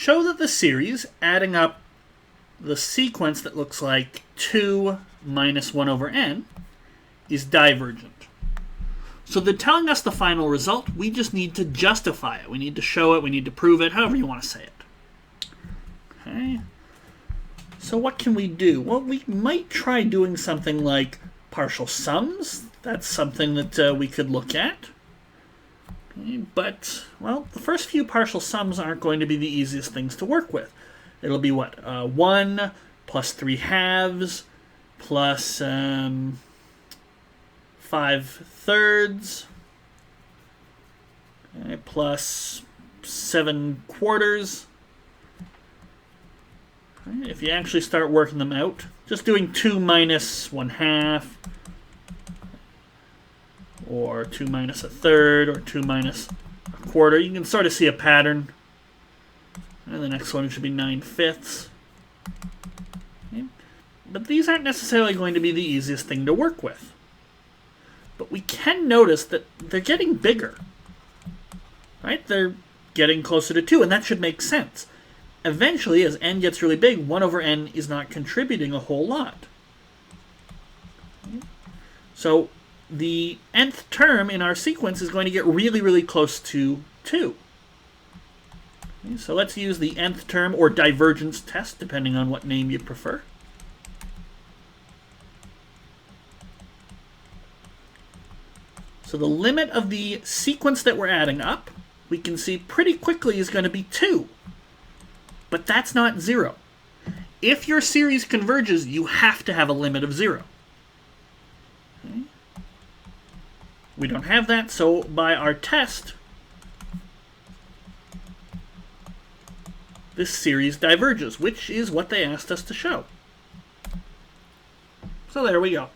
show that the series, adding up the sequence that looks like 2 minus 1 over n, is divergent. So they're telling us the final result. We just need to justify it. We need to show it. We need to prove it, however you want to say it. Okay. So what can we do? Well, we might try doing something like partial sums. That's something that we could look at. Okay. But, well, the first few partial sums aren't going to be the easiest things to work with. It'll be what? 1 plus 3 halves plus 5 thirds, okay, plus 7 quarters. Okay, if you actually start working them out, just doing 2 minus 1/2, or 2 minus a third, or 2 minus a quarter, you can sort of see a pattern. And the next one should be 9/5. Okay. But these aren't necessarily going to be the easiest thing to work with. But we can notice that they're getting bigger. Right? They're getting closer to 2, and that should make sense. Eventually, as n gets really big, 1 over n is not contributing a whole lot. So the nth term in our sequence is going to get really, really close to 2. Okay, so let's use the nth term, or divergence test, depending on what name you prefer. So the limit of the sequence that we're adding up, we can see pretty quickly is going to be 2. But that's not 0. If your series converges, you have to have a limit of 0. Okay. We don't have that, so by our test, this series diverges, which is what they asked us to show. So there we go.